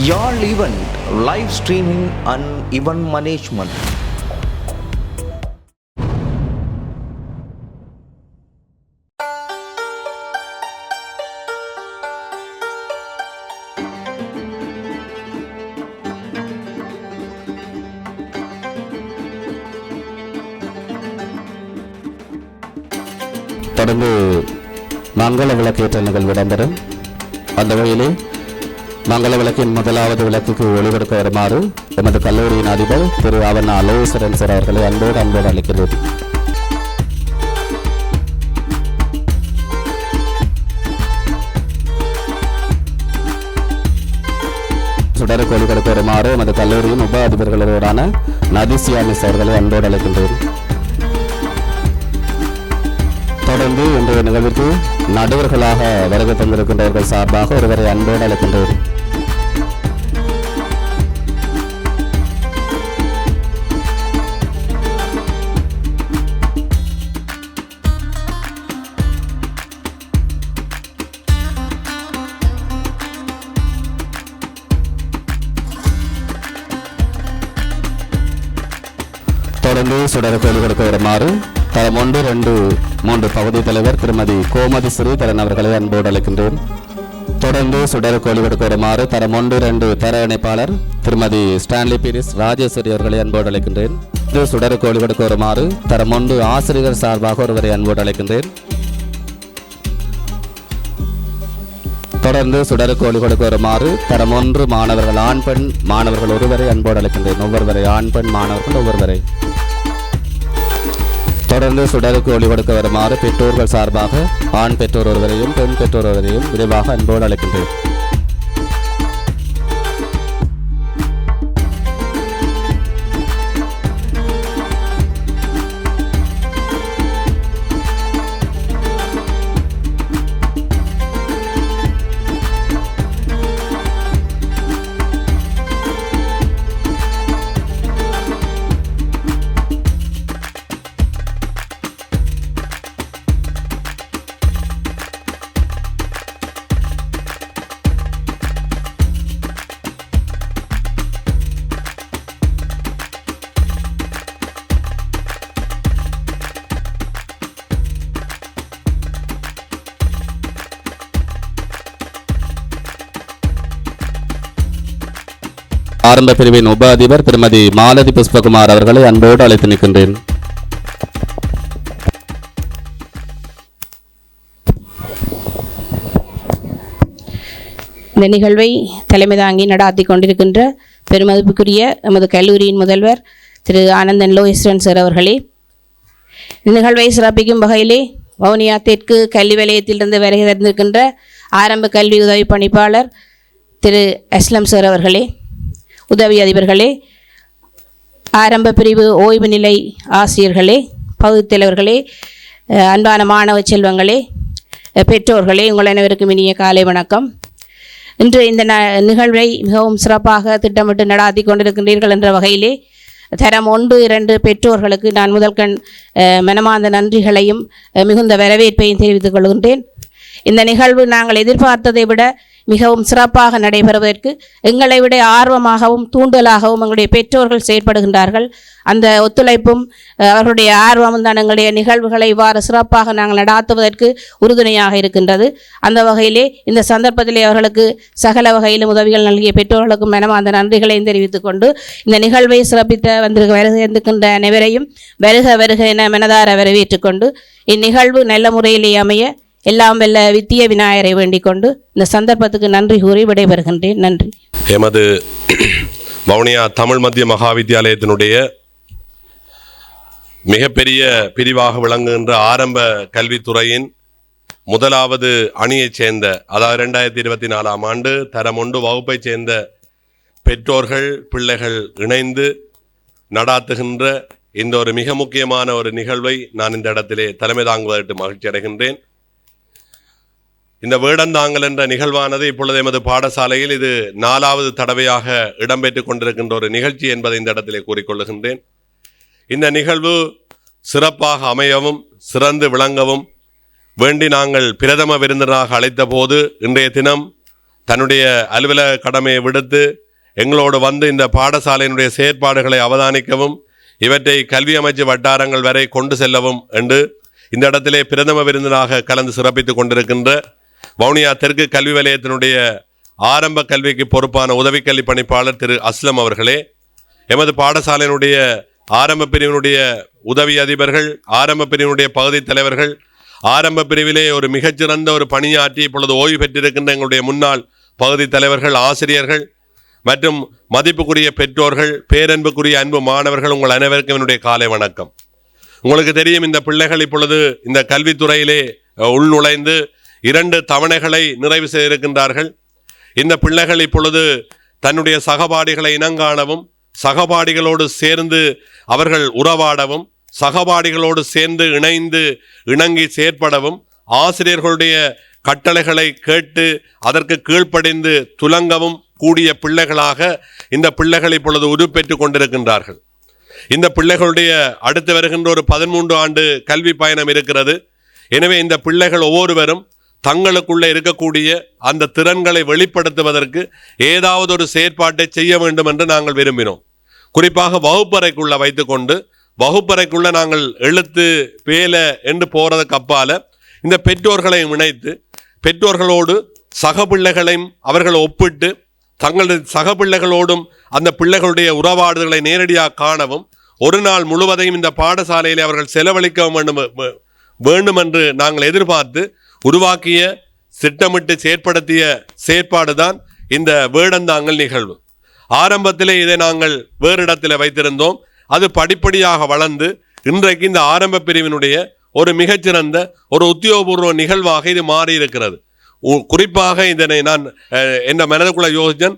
Y'all event, live streaming and event management. தொடர்ந்து மங்கள விளக்கேற்ற நிகழ்வு இடம்பெறும். அந்த வகையிலே மங்கள விளக்கின் முதலாவது விளக்குக்கு ஒளிபரப்ப வருமாறு எமது கல்லூரியின் அதிபர் திரு அவன் அலோசரன் சார் அவர்களை அன்போடு அழைக்கிறேன். சுடருக்கு ஒளிபரப்ப வருமாறு எமது கல்லூரியின் உப அதிபர்களோடான நதிசியாமி அவர்களை அன்போடு அழைக்கின்றேன். தொடர்ந்து இன்றைய நிகழ்விற்கு நடுவர்களாக வருகை தந்திருக்கின்றவர்கள் சார்பாக ஒருவரை அன்போடு அழைக்கின்றேன். தொடர்ந்து சுடருக்கு கொடுக்க வருமாறு தரம் 1, 2, 3 பகுதி தலைவர் திருமதி கோமதி ஸ்ரீதரன் அவர்களை அன்போடு அழைக்கின்றேன். தொடர்ந்து சுடருக்கு ஒளிபரப்ப வருமாறு தரம் 1, 2 தர இணைப்பாளர் திருமதி ஸ்டான்லி பீரிஸ் ராஜேஸ்வரி அவர்களை அன்போடு அழைக்கின்றேன். சுடருக்கு ஒளிபரப்ப வருமாறு தரம் 1 ஆசிரியர் சார்பாக ஒருவரை அன்போடு அழைக்கின்றேன். தொடர்ந்து சுடருக்கு ஒளிபரப்ப வருமாறு தரம் 1 மாணவர்கள் ஆண் பெண் மாணவர்கள் ஒருவரை அன்போடு அழைக்கின்றேன். ஒவ்வொருவரை ஆண் பெண் மாணவர்கள் ஒவ்வொருவரை. தொடர்ந்து சுடருக்கு ஒளிபரப்ப வருமாறு பெற்றோர்கள் சார்பாக ஆண் பெற்றோர் ஒருவரையும் பெண் பெற்றோர் ஒருவரையும் விரைவாக அன்போடு அழைக்கின்றேன். ஆரம்ப பிரிவின் உப அதிபர் திருமதி மாலதி புஷ்பகுமார் அவர்களை அன்போடு அழைத்து நிற்கின்றேன். இந்த நிகழ்வை தலைமை தாங்கி நடாத்தி கொண்டிருக்கின்ற பெருமதிப்புக்குரிய எமது கல்லூரியின் முதல்வர் திரு ஆனந்தன் லோஹிஸ்டன் சார் அவர்களே, இந்த நிகழ்வை சிறப்பிக்கும் வகையிலே வவுனியா தெற்கு கல்வி வலயத்திலிருந்து வருகை தந்திருக்கின்ற ஆரம்ப கல்வி உதவி பணிப்பாளர் திரு அஸ்லம் சார் அவர்களே, உதவி அதிபர்களே, ஆரம்ப பிரிவு ஓய்வு நிலை ஆசிரியர்களே, பகுதித் தலைவர்களே, அன்பான மாணவ செல்வங்களே, பெற்றோர்களே, உங்கள் அனைவருக்கும் இனிய காலை வணக்கம். இன்று இந்த நிகழ்வை மிகவும் சிறப்பாக திட்டமிட்டு நடாத்தி கொண்டிருக்கின்றீர்கள் என்ற வகையிலே தரம் 1, 2 பெற்றோர்களுக்கு நான் முதல்கண் மனமார்ந்த நன்றிகளையும் மிகுந்த வரவேற்பையும் தெரிவித்துக் கொள்கின்றேன். இந்த நிகழ்வு நாங்கள் எதிர்பார்த்ததை விட மிகவும் சிறப்பாக நடைபெறுவதற்கு எங்களை விட ஆர்வமாகவும் தூண்டலாகவும் எங்களுடைய பெற்றோர்கள் செயற்படுகின்றார்கள். அந்த ஒத்துழைப்பும் அவர்களுடைய ஆர்வமும் தான் எங்களுடைய நிகழ்வுகளை இவ்வாறு சிறப்பாக நாங்கள் நடாத்துவதற்கு உறுதுணையாக இருக்கின்றது. அந்த வகையிலே இந்த சந்தர்ப்பத்திலே அவர்களுக்கு சகல வகையிலும் உதவிகள் நல்கிய பெற்றோர்களுக்கும் மனமார்ந்த நன்றிகளையும் தெரிவித்துக் கொண்டு இந்த நிகழ்வை சிறப்பித்த வருகின்ற அனைவரையும் வருக வருக என மனதார வரவேற்றுக் கொண்டு இந்நிகழ்வு நல்ல முறையிலே அமைய எல்லாம் வெல்ல வித்திய விநாயகரை வேண்டிக் கொண்டு இந்த சந்தர்ப்பத்துக்கு நன்றி கூறி விடைபெறுகின்றேன். நன்றி. எமது வவுனியா தமிழ் மத்திய மகாவித்தியாலயத்தினுடைய மிகப்பெரிய பிரிவாக விளங்குகின்ற ஆரம்ப கல்வித்துறையின் முதலாவது அணியைச் சேர்ந்த, அதாவது 2024ஆம் ஆண்டு தரம் 1 வகுப்பைச் சேர்ந்த பெற்றோர்கள் பிள்ளைகள் இணைந்து நடாத்துகின்ற இந்த ஒரு மிக முக்கியமான ஒரு நிகழ்வை நான் இந்த இடத்திலே தலைமை தாங்குவதற்கு மகிழ்ச்சி அடைகின்றேன். இந்த வேடந்தாங்கல் என்ற நிகழ்வானது இப்பொழுது எமது பாடசாலையில் இது 4வது தடவையாக இடம்பெற்றுக் கொண்டிருக்கின்ற ஒரு நிகழ்ச்சி என்பதை இந்த இடத்திலே கூறிக்கொள்ளுகின்றேன். இந்த நிகழ்வு சிறப்பாக அமையவும் சிறந்து விளங்கவும் வேண்டி நாங்கள் பிரதம விருந்தினராக அழைத்த போது இன்றைய தினம் தன்னுடைய அலுவலக கடமையை விடுத்து எங்களோடு வந்து இந்த பாடசாலையினுடைய செயற்பாடுகளை அவதானிக்கவும் இவற்றை கல்வி அமைச்சு வட்டாரங்கள் வரை கொண்டு செல்லவும் என்று இந்த இடத்திலே பிரதம விருந்தினராக கலந்து சிறப்பித்துக் கொண்டிருக்கின்ற வவுனியா தெற்கு கல்வி வலயத்தினுடைய ஆரம்ப கல்விக்கு பொறுப்பான உதவி கல்வி பணிப்பாளர் திரு அஸ்லம் அவர்களே, எமது பாடசாலையினுடைய ஆரம்ப பிரிவினுடைய உதவி அதிபர்கள், ஆரம்ப பிரிவினுடைய பகுதி தலைவர்கள், ஆரம்ப பிரிவிலே ஒரு மிகச்சிறந்த ஒரு பணியாற்றி இப்பொழுது ஓய்வு பெற்றிருக்கின்ற எங்களுடைய முன்னாள் பகுதி தலைவர்கள், ஆசிரியர்கள் மற்றும் மதிப்புக்குரிய பெற்றோர்கள், பேரன்புக்குரிய அன்பு மாணவர்கள், உங்கள் அனைவருக்கும் என்னுடைய காலை வணக்கம். உங்களுக்கு தெரியும், இந்த பிள்ளைகள் இப்பொழுது இந்த கல்வித்துறையிலே உள்நுழைந்து 2 தவணைகளை நிறைவு செய்திருக்கின்றார்கள். இந்த பிள்ளைகள் இப்பொழுது தன்னுடைய சகபாடிகளை இனங்காணவும், சகபாடிகளோடு சேர்ந்து அவர்கள் உறவாடவும், சகபாடிகளோடு சேர்ந்து இணங்கி செயற்படவும், ஆசிரியர்களுடைய கட்டளைகளை கேட்டு அதற்கு கீழ்ப்படிந்து துலங்கவும் கூடிய பிள்ளைகளாக இந்த பிள்ளைகள் இப்பொழுது உருப்பெற்று கொண்டிருக்கின்றார்கள். இந்த பிள்ளைகளுடைய அடுத்து வருகின்ற ஒரு 13 ஆண்டு கல்வி பயணம் இருக்கிறது. எனவே இந்த பிள்ளைகள் ஒவ்வொருவரும் தங்களுக்குள்ளே இருக்கக்கூடிய அந்த திறன்களை வெளிப்படுத்துவதற்கு ஏதாவது ஒரு செயற்பாட்டை செய்ய வேண்டும் என்று நாங்கள் விரும்பினோம். குறிப்பாக வகுப்பறைக்குள்ள வைத்துக்கொண்டு வகுப்பறைக்குள்ள நாங்கள் எழுத்து பேல என்று போறதுக்கு அப்பால இந்த பெற்றோர்களை இணைத்து பெற்றோர்களோடு சக பிள்ளைகளையும் அவர்கள் ஒப்பிட்டு தங்களுடைய சக பிள்ளைகளோடும் அந்த பிள்ளைகளுடைய உறவாடுதல்களை நேரடியாக காணவும், ஒரு நாள் முழுவதையும் இந்த பாடசாலையிலே அவர்கள் செலவழிக்க வேண்டும் என்று நாங்கள் எதிர்பார்த்து உருவாக்கிய திட்டமிட்டு செயற்படுத்திய செயற்பாடுதான் இந்த வேடந்தாங்கல் நிகழ்வு. ஆரம்பத்திலே இதை நாங்கள் வேறு இடத்தில் வைத்திருந்தோம். அது படிப்படியாக வளர்ந்து இன்றைக்கு இந்த ஆரம்ப பிரிவினுடைய ஒரு மிகச்சிறந்த ஒரு உத்தியோகபூர்வ நிகழ்வாக இது மாறி இருக்கிறது. குறிப்பாக இதனை நான் என் மனதுக்குள்ள யோசித்தேன்.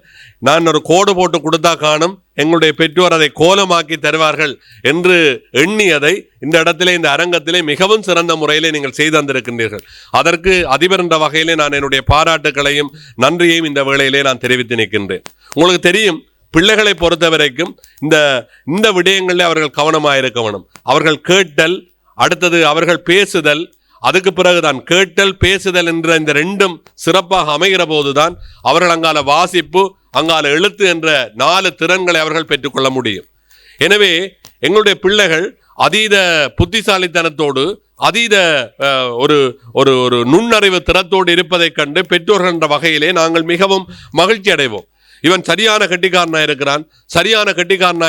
நான் ஒரு கோடு போட்டு கொடுத்தா காணும், எங்களுடைய பெற்றோர் அதை கோலமாக்கி தருவார்கள் என்று எண்ணியதை இந்த இடத்திலே இந்த அரங்கத்திலே மிகவும் சிறந்த முறையிலே நீங்கள் செய்து தந்திருக்கின்றீர்கள். அதற்கு அதிபர் என்ற வகையிலே நான் என்னுடைய பாராட்டுக்களையும் நன்றியையும் இந்த வேளையிலே நான் தெரிவித்து நிற்கின்றேன். உங்களுக்கு தெரியும், பிள்ளைகளை பொறுத்த வரைக்கும் இந்த விடயங்களில் அவர்கள் கவனமாக இருக்க வேணும். அவர்கள் கேட்டல், அடுத்தது அவர்கள் பேசுதல், அதுக்கு பிறகுதான் கேட்டல் பேசுதல் என்ற இந்த 2ம் சிறப்பாக அமைகிற போதுதான் அவர்கள் அங்கால வாசிப்பு அங்கால எழுத்து என்ற 4 திறன்களை அவர்கள் பெற்றுக்கொள்ள முடியும். எனவே எங்களுடைய பிள்ளைகள் அதீத புத்திசாலித்தனத்தோடு அதீத ஒரு ஒரு ஒரு நுண்ணறிவு திறத்தோடு இருப்பதை கண்டு பெற்றோர்கள் என்ற வகையிலே நாங்கள் மிகவும் மகிழ்ச்சி அடைவோம். இவன் சரியான கெட்டிக்காரனா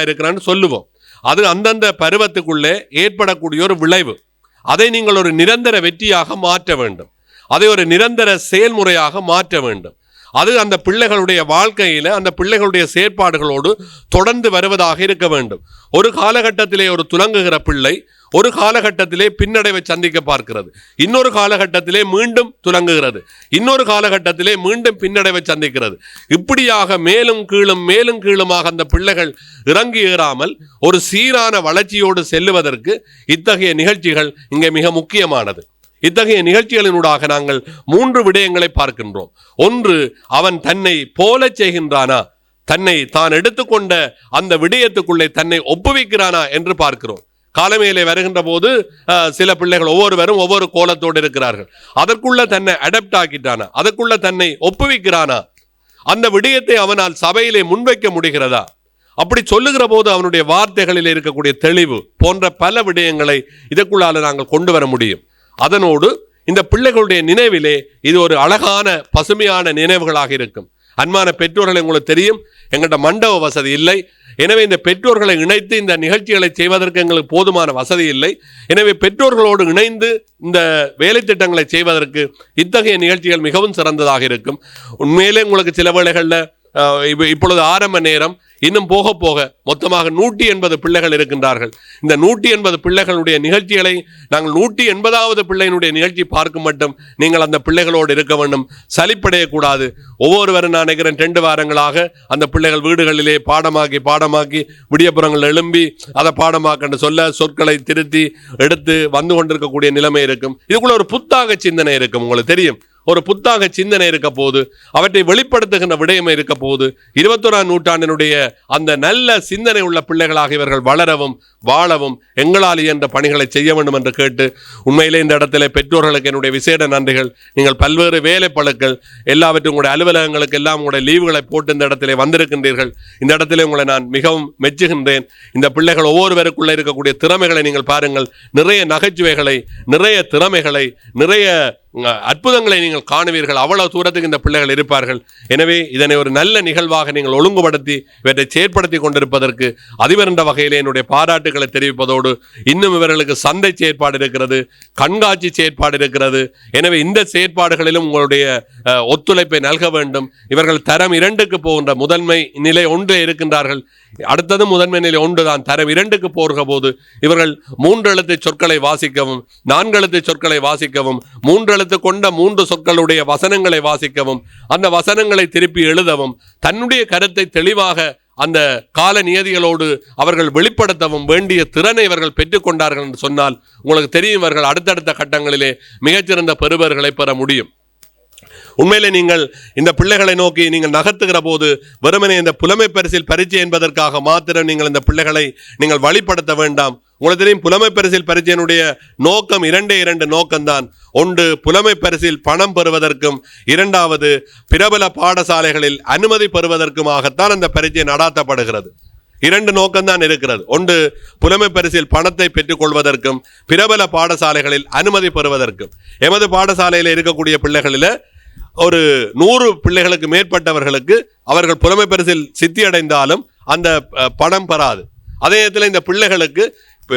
இருக்கிறான்னு சொல்லுவோம். அது அந்தந்த பருவத்துக்குள்ளே ஏற்படக்கூடிய ஒரு விளைவு. அதை நீங்கள் ஒரு நிரந்தர வெற்றியாக மாற்ற வேண்டும். அதை ஒரு நிரந்தர செயல்முறையாக மாற்ற வேண்டும். அது அந்த பிள்ளைகளுடைய வாழ்க்கையில அந்த பிள்ளைகளுடைய செயற்பாடுகளோடு தொடர்ந்து வருவதாக இருக்க வேண்டும். ஒரு காலகட்டத்திலே ஒரு துலங்குகிற பிள்ளை ஒரு காலகட்டத்திலே பின்னடைவை சந்திக்க பார்க்கிறது, இன்னொரு காலகட்டத்திலே மீண்டும் துலங்குகிறது, இன்னொரு காலகட்டத்திலே மீண்டும் பின்னடைவை சந்திக்கிறது. இப்படியாக மேலும் கீழுமாக அந்த பிள்ளைகள் இறங்கி ஏறாமல் ஒரு சீரான வளர்ச்சியோடு செல்லுவதற்கு இத்தகைய நிகழ்ச்சிகள் இங்கே மிக முக்கியமானது. இத்தகைய நிகழ்ச்சிகளினூடாக நாங்கள் 3 விடயங்களை பார்க்கின்றோம். ஒன்று, அவன் தன்னை போல செய்கின்றானா, தான் எடுத்துக்கொண்ட அந்த விடயத்துக்குள்ளே தன்னை ஒப்புவிக்கிறானா என்று பார்க்கிறோம். காலமையிலே வருகின்ற போது சில பிள்ளைகள் ஒவ்வொருவரும் ஒவ்வொரு கோலத்தோடு இருக்கிறார்கள். அதற்குள்ள தன்னை அடாப்ட் ஆக்கிட்டானா, அதற்குள்ள தன்னை ஒப்புவிக்கிறானா, அந்த விடயத்தை அவனால் சபையிலே முன்வைக்க முடிகிறதா, அப்படி சொல்லுகிற போது அவனுடைய வார்த்தைகளில் இருக்கக்கூடிய தெளிவு போன்ற பல விடயங்களை இதற்குள்ளால நாங்கள் கொண்டு வர முடியும். அதனோடு இந்த பிள்ளைகளுடைய நினைவிலே இது ஒரு அழகான பசுமையான நினைவுகளாக இருக்கும். அன்பான பெற்றோர்களை உங்களுக்கு தெரியும், எங்கள்கிட்ட மண்டப வசதி இல்லை. எனவே இந்த பெற்றோர்களை இணைத்து இந்த நிகழ்ச்சிகளை செய்வதற்கு எங்களுக்கு போதுமான வசதி இல்லை. எனவே பெற்றோர்களோடு இணைந்து இந்த வேலை திட்டங்களை செய்வதற்கு இத்தகைய நிகழ்ச்சிகள் மிகவும் சிறந்ததாக இருக்கும். உண்மையிலே உங்களுக்கு சில வேளைகளில் இப்பொழுது ஆரம்ப நேரம், இன்னும் போக போக மொத்தமாக 180 பிள்ளைகள் இருக்கின்றார்கள். இந்த 180 பிள்ளைகளுடைய நிகழ்ச்சிகளை நாங்கள் 180வது பிள்ளையினுடைய நிகழ்ச்சி பார்க்கும் மட்டும் நீங்கள் அந்த பிள்ளைகளோடு இருக்க வேண்டும், சலிப்படையக்கூடாது. ஒவ்வொருவரும் நான் நினைக்கிறேன் 2 வாரங்களாக அந்த பிள்ளைகள் வீடுகளிலே பாடமாக்கி விடியப்புறங்கள் எழும்பி அதை பாடமாக்கன்னு சொல்ல சொற்களை திருத்தி எடுத்து வந்து கொண்டிருக்கக்கூடிய நிலைமை இருக்கும். இதுக்குள்ள ஒரு புத்தாக சிந்தனை இருக்கும். உங்களுக்கு தெரியும், ஒரு புத்தாக சிந்தனை இருக்க போது, அவற்றை வெளிப்படுத்துகின்ற விடயமே இருக்க போது, 21ஆம் நூற்றாண்டினுடைய அந்த நல்ல சிந்தனை உள்ள பிள்ளைகளாக இவர்கள் வளரவும் வாழவும் எங்களால் இயன்ற பணிகளை செய்ய வேண்டும் என்று கேட்டு உண்மையிலே இந்த இடத்துல பெற்றோர்களுக்கு என்னுடைய விசேட நன்றிகள். நீங்கள் பல்வேறு வேலைப்பளுக்கள் எல்லாவற்றும் உங்களுடைய அலுவலகங்களுக்கு எல்லாம் உங்களுடைய லீவுகளை போட்டு இந்த இடத்திலே வந்திருக்கின்றீர்கள். இந்த இடத்திலே உங்களை நான் மிகவும் மெச்சுகின்றேன். இந்த பிள்ளைகள் ஒவ்வொருவருக்குள்ள இருக்கக்கூடிய திறமைகளை நீங்கள் பாருங்கள். நிறைய நகைச்சுவைகளை, நிறைய திறமைகளை, நிறைய அற்புதங்களை நீங்கள் காணுவீர்கள். அவ்வளவு தூரத்துக்கு இந்த பிள்ளைகள் இருப்பார்கள். எனவே இதனை ஒரு நல்ல நிகழ்வாக நீங்கள் ஒழுங்குபடுத்தி இவற்றை செயற்படுத்தி கொண்டிருப்பதற்கு அதிபர் என்ற வகையிலே என்னுடைய பாராட்டுகளை தெரிவிப்பதோடு இன்னும் இவர்களுக்கு சந்தை செயற்பாடு இருக்கிறது, கண்காட்சி செயற்பாடு இருக்கிறது. எனவே இந்த செயற்பாடுகளிலும் உங்களுடைய ஒத்துழைப்பை நல்க வேண்டும். இவர்கள் தரம் 2க்கு போகின்ற முதன்மை நிலை 1 இருக்கின்றார்கள். அடுத்தது முதன்மை நிலை 1 தான். தரம் 2க்கு போகிற போது இவர்கள் 3 எழுத்து சொற்களை வாசிக்கவும், 4 எழுத்து சொற்களை வாசிக்கவும், 3 எழுத்து கொண்ட 3 சொற்களுடைய வசனங்களை வாசிக்கவும், அந்த வசனங்களை திருப்பி எழுதவும், தன்னுடைய கருத்தை தெளிவாக அந்த கால நியதிகளோடு அவர்கள் வெளிப்படுத்தவும் வேண்டிய திறனை இவர்கள் பெற்றுக்கொண்டார்கள் என்று சொன்னால் உங்களுக்கு தெரியும், இவர்கள் அடுத்தடுத்த கட்டங்களிலே மிகச்சிறந்த பெறுபர்களை பெற முடியும். உண்மையிலே நீங்கள் இந்த பிள்ளைகளை நோக்கி நீங்கள் நகர்த்துகிற போது வெறுமனே இந்த புலமை பரிசில் பரீட்சை என்பதற்காக மாத்திரம் நீங்கள் இந்த பிள்ளைகளை நீங்கள் வழிபடுத்த வேண்டாம். உங்களுக்கு தெரியும், புலமை பரிசில் பரீட்சையினுடைய நோக்கம் 2 நோக்கம்தான். 1 புலமை பரிசில் பணம் பெறுவதற்கும், 2வது பிரபல பாடசாலைகளில் அனுமதி பெறுவதற்குமாகத்தான் அந்த பரீட்சை நடாத்தப்படுகிறது. 2 நோக்கம்தான் இருக்கிறது. 1 புலமை பரிசில் பணத்தை பெற்றுக் கொள்வதற்கும், பிரபல பாடசாலைகளில் அனுமதி பெறுவதற்கும். எமது பாடசாலையில் இருக்கக்கூடிய பிள்ளைகளில் ஒரு 100 பிள்ளைகளுக்கு மேற்பட்டவர்களுக்கு அவர்கள் புலமை பரிசில் சித்தி அடைந்தாலும் அந்த பணம் பெறாது. அதே நேரத்தில் இந்த பிள்ளைகளுக்கு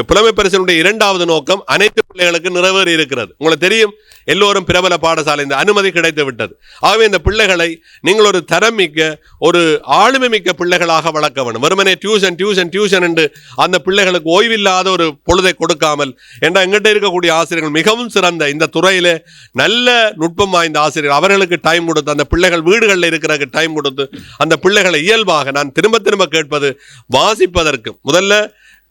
புலமை பரிசிலுடைய 2வது நோக்கம் அனைத்து பிள்ளைகளுக்கு நிறைவேறி இருக்கிறது. உங்களுக்கு தெரியும், எல்லோரும் பிரபல பாடசாலை இந்த அனுமதி கிடைத்து விட்டது. ஆகவே இந்த பிள்ளைகளை நீங்கள் ஒரு தரம் மிக்க, ஒரு ஆளுமை மிக்க பிள்ளைகளாக வளர்க்க வேண்டும். வெறுமனே டியூஷன் என்று அந்த பிள்ளைகளுக்கு ஓய்வில்லாத ஒரு பொழுதை கொடுக்காமல், என்ற எங்கிட்ட இருக்கக்கூடிய ஆசிரியர்கள் மிகவும் சிறந்த இந்த துறையிலே நல்ல நுட்பம் வாய்ந்த ஆசிரியர்கள், அவர்களுக்கு டைம் கொடுத்து, அந்த பிள்ளைகள் வீடுகளில் இருக்கிறதுக்கு டைம் கொடுத்து, அந்த பிள்ளைகளை இயல்பாக நான் திரும்ப கேட்பது, வாசிப்பதற்கு முதல்ல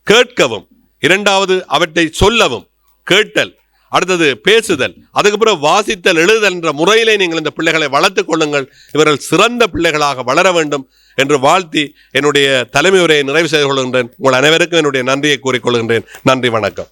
கேட்கவும், 2வது அவற்றை சொல்லவும், கேட்டல், அடுத்தது பேசுதல், அதுக்கப்புறம் வாசித்தல், எழுதல் என்ற முறையிலே நீங்கள் இந்த பிள்ளைகளை வளர்த்துக் கொள்ளுங்கள். இவர்கள் சிறந்த பிள்ளைகளாக வளர வேண்டும் என்று வாழ்த்தி என்னுடைய தலைமை உரையை நிறைவு செய்து கொள்கின்றேன். உங்கள் அனைவருக்கும் என்னுடைய நன்றியை கூறிக்கொள்கின்றேன். நன்றி, வணக்கம்.